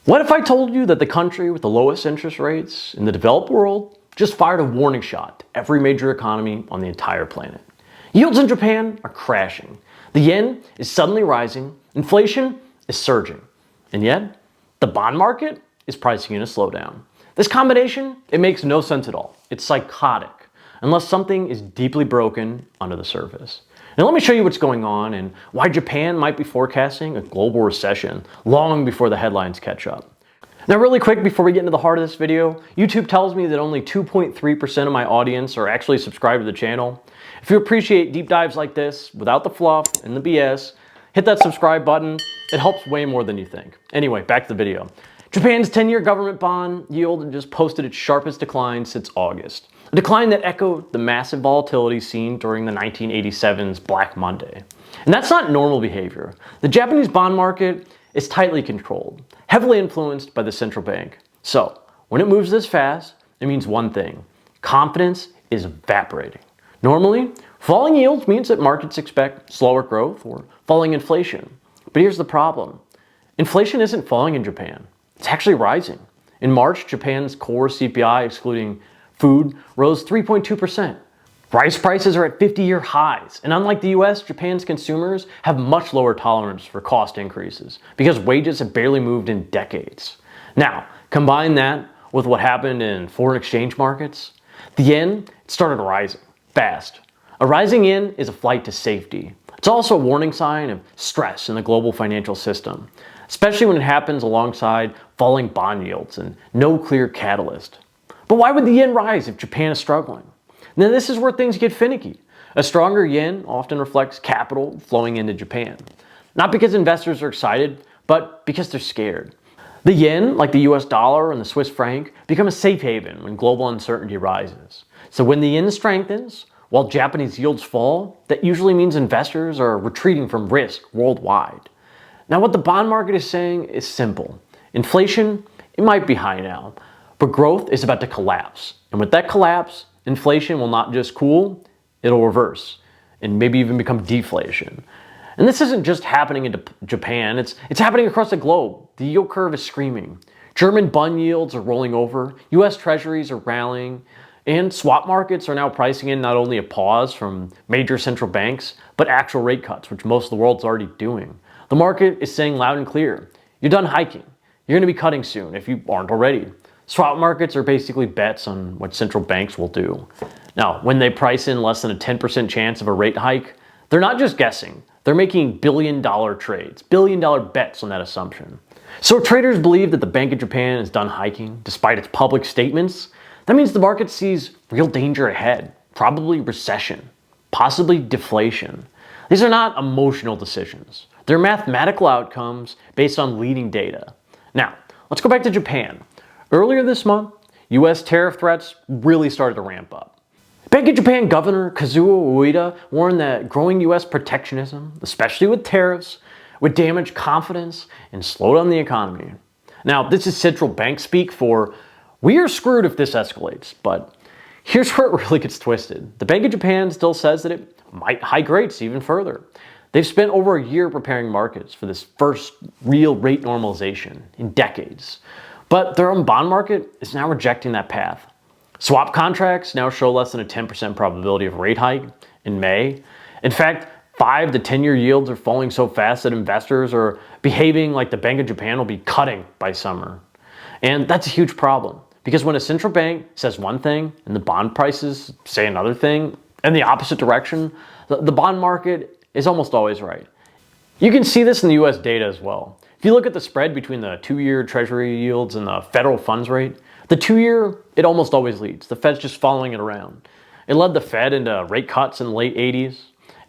What if I told you that the country with the lowest interest rates in the developed world just fired a warning shot to every major economy on the entire planet? Yields in Japan are crashing. The yen is suddenly rising. Inflation is surging. And yet, the bond market is pricing in a slowdown. This combination, it makes no sense at all. It's psychotic, unless something is deeply broken under the surface. Now let me show you what's going on and why Japan might be forecasting a global recession long before the headlines catch up. Now really quick before we get into the heart of this video, YouTube tells me that only 2.3% of my audience are actually subscribed to the channel. If you appreciate deep dives like this, without the fluff and the BS, hit that subscribe button. It helps way more than you think. Anyway, back to the video. Japan's 10-year government bond yield just posted its sharpest decline since August. A decline that echoed the massive volatility seen during the 1987's Black Monday. And that's not normal behavior. The Japanese bond market is tightly controlled, heavily influenced by the central bank. So, when it moves this fast, it means one thing: confidence is evaporating. Normally, falling yields means that markets expect slower growth or falling inflation. But here's the problem. Inflation isn't falling in Japan. It's actually rising. In March, Japan's core CPI, excluding food, rose 3.2%. Rice prices are at 50-year highs, and unlike the US, Japan's consumers have much lower tolerance for cost increases because wages have barely moved in decades. Now, combine that with what happened in foreign exchange markets. The yen started rising fast. A rising yen is a flight to safety. It's also a warning sign of stress in the global financial system, especially when it happens alongside falling bond yields and no clear catalyst. But why would the yen rise if Japan is struggling? Now this is where things get finicky. A stronger yen often reflects capital flowing into Japan. Not because investors are excited, but because they're scared. The yen, like the US dollar and the Swiss franc, become a safe haven when global uncertainty rises. So when the yen strengthens, while Japanese yields fall, that usually means investors are retreating from risk worldwide. Now what the bond market is saying is simple. Inflation, it might be high now, but growth is about to collapse. And with that collapse, inflation will not just cool, it'll reverse and maybe even become deflation. And this isn't just happening in Japan, it's happening across the globe. The yield curve is screaming. German bond yields are rolling over, US treasuries are rallying, and swap markets are now pricing in not only a pause from major central banks, but actual rate cuts, which most of the world's already doing. The market is saying loud and clear, you're done hiking. You're going to be cutting soon if you aren't already. Swap markets are basically bets on what central banks will do. Now, when they price in less than a 10% chance of a rate hike, they're not just guessing. They're making billion-dollar trades, billion-dollar bets on that assumption. So if traders believe that the Bank of Japan is done hiking, despite its public statements, that means the market sees real danger ahead, probably recession, possibly deflation. These are not emotional decisions. They're mathematical outcomes based on leading data. Now, let's go back to Japan. Earlier this month, US tariff threats really started to ramp up. Bank of Japan Governor Kazuo Ueda warned that growing US protectionism, especially with tariffs, would damage confidence and slow down the economy. Now, this is central bank speak for, we are screwed if this escalates, but here's where it really gets twisted. The Bank of Japan still says that it might hike rates even further. They've spent over a year preparing markets for this first real rate normalization in decades. But their own bond market is now rejecting that path. Swap contracts now show less than a 10% probability of a rate hike in May. In fact, 5 to 10-year yields are falling so fast that investors are behaving like the Bank of Japan will be cutting by summer. And that's a huge problem, because when a central bank says one thing and the bond prices say another thing in the opposite direction, the bond market is almost always right. You can see this in the US data as well. If you look at the spread between the 2-year treasury yields and the federal funds rate, the 2-year, it almost always leads. The Fed's just following it around. It led the Fed into rate cuts in the late 80s.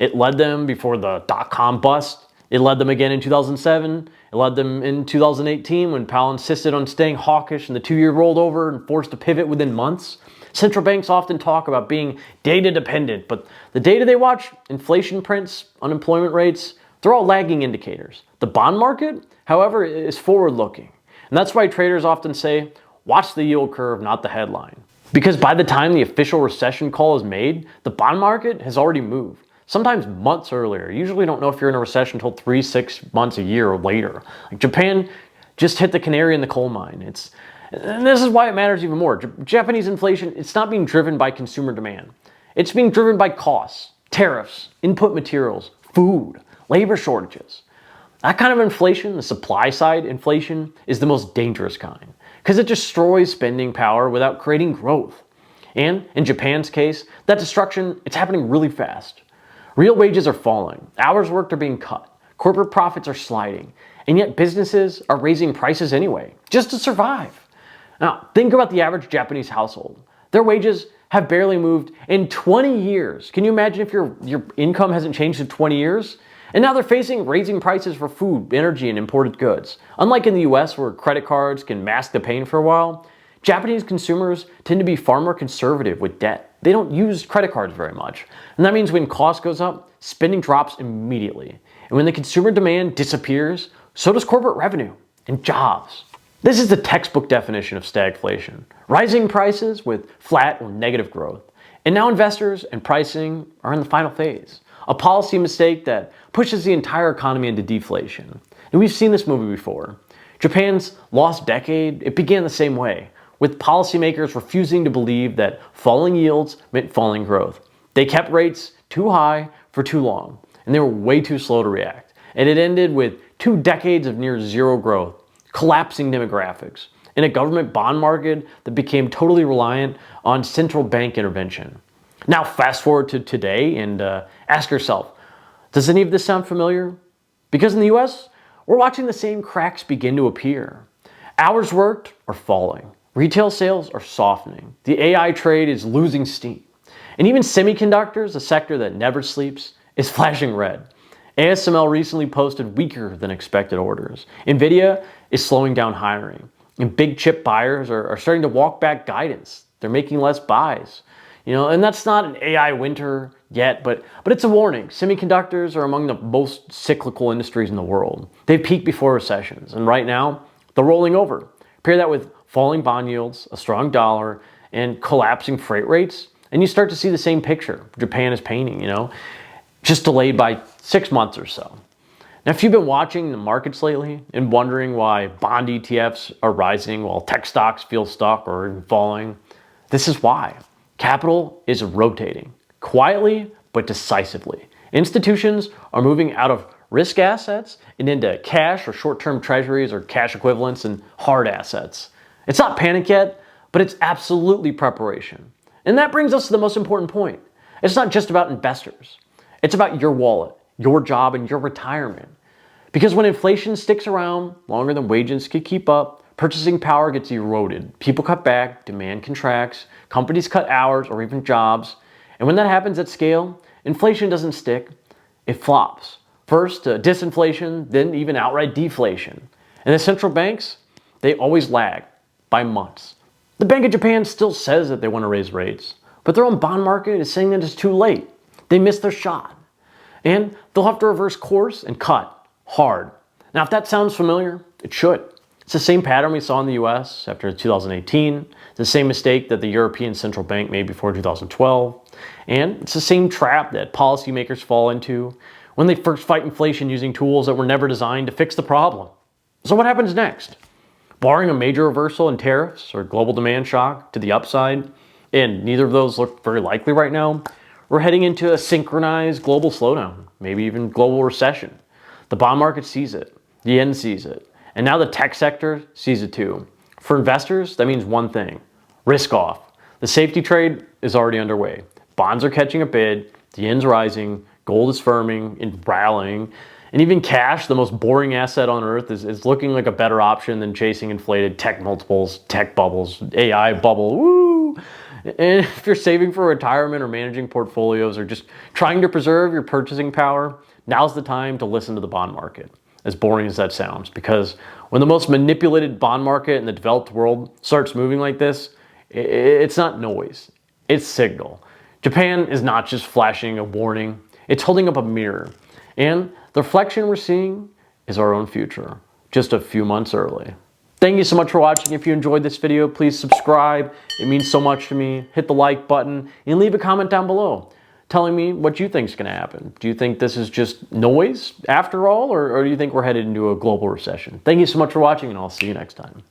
It led them before the dot-com bust. It led them again in 2007. It led them in 2018 when Powell insisted on staying hawkish and the 2-year rolled over and forced to pivot within months. Central banks often talk about being data dependent, but the data they watch, inflation prints, unemployment rates, they're all lagging indicators. The bond market, however, is forward-looking. And that's why traders often say, watch the yield curve, not the headline. Because by the time the official recession call is made, the bond market has already moved. Sometimes months earlier. You usually don't know if you're in a recession until 3, 6 months, a year or later. Like Japan just hit the canary in the coal mine. And this is why it matters even more. Japanese inflation, it's not being driven by consumer demand. It's being driven by costs, tariffs, input materials, food, labor shortages. That kind of inflation, the supply side inflation, is the most dangerous kind because it destroys spending power without creating growth. And in Japan's case, that destruction, it's happening really fast. Real wages are falling, hours worked are being cut, corporate profits are sliding, and yet businesses are raising prices anyway, just to survive. Now, think about the average Japanese household. Their wages have barely moved in 20 years. Can you imagine if your income hasn't changed in 20 years? And now they're facing raising prices for food, energy, and imported goods. Unlike in the US, where credit cards can mask the pain for a while, Japanese consumers tend to be far more conservative with debt. They don't use credit cards very much. And that means when cost goes up, spending drops immediately. And when the consumer demand disappears, so does corporate revenue and jobs. This is the textbook definition of stagflation. Rising prices with flat or negative growth. And now investors and pricing are in the final phase. A policy mistake that pushes the entire economy into deflation. And we've seen this movie before. Japan's lost decade, it began the same way, with policymakers refusing to believe that falling yields meant falling growth. They kept rates too high for too long, and they were way too slow to react. And it ended with 2 decades of near zero growth, collapsing demographics, and a government bond market that became totally reliant on central bank intervention. Now fast forward to today and ask yourself, does any of this sound familiar? Because in the US, we're watching the same cracks begin to appear. Hours worked are falling. Retail sales are softening. The AI trade is losing steam. And even semiconductors, a sector that never sleeps, is flashing red. ASML recently posted weaker than expected orders. Nvidia is slowing down hiring. And big chip buyers are starting to walk back guidance. They're making less buys. And that's not an AI winter yet, but it's a warning. Semiconductors are among the most cyclical industries in the world. They've peaked before recessions, and right now, they're rolling over. Pair that with falling bond yields, a strong dollar, and collapsing freight rates, and you start to see the same picture Japan is painting, just delayed by 6 months or so. Now, if you've been watching the markets lately and wondering why bond ETFs are rising while tech stocks feel stuck or even falling, this is why. Capital is rotating, quietly but decisively. Institutions are moving out of risk assets and into cash or short-term treasuries or cash equivalents and hard assets. It's not panic yet, but it's absolutely preparation. And that brings us to the most important point. It's not just about investors. It's about your wallet, your job, and your retirement. Because when inflation sticks around longer than wages can keep up, purchasing power gets eroded. People cut back, demand contracts, companies cut hours or even jobs. And when that happens at scale, inflation doesn't stick, it flops. First, disinflation, then even outright deflation. And the central banks, they always lag by months. The Bank of Japan still says that they want to raise rates, but their own bond market is saying that it's too late. They missed their shot. And they'll have to reverse course and cut hard. Now, if that sounds familiar, it should. It's the same pattern we saw in the US after 2018, the same mistake that the European Central Bank made before 2012, and it's the same trap that policymakers fall into when they first fight inflation using tools that were never designed to fix the problem. So what happens next? Barring a major reversal in tariffs or global demand shock to the upside, and neither of those look very likely right now, we're heading into a synchronized global slowdown, maybe even global recession. The bond market sees it, the yen sees it, and now the tech sector sees it too. For investors, that means one thing: risk off. The safety trade is already underway. Bonds are catching a bid, the yen's rising, gold is firming and rallying, and even cash, the most boring asset on earth, is looking like a better option than chasing inflated tech multiples, tech bubbles, AI bubble, woo! And if you're saving for retirement or managing portfolios or just trying to preserve your purchasing power, now's the time to listen to the bond market. As boring as that sounds, because when the most manipulated bond market in the developed world starts moving like this, it's not noise, it's signal. Japan is not just flashing a warning, it's holding up a mirror. And the reflection we're seeing is our own future, just a few months early. Thank you so much for watching. If you enjoyed this video, please subscribe. It means so much to me. Hit the like button and leave a comment down below. telling me what you think is going to happen. Do you think this is just noise after all, or do you think we're headed into a global recession? Thank you so much for watching, and I'll see you next time.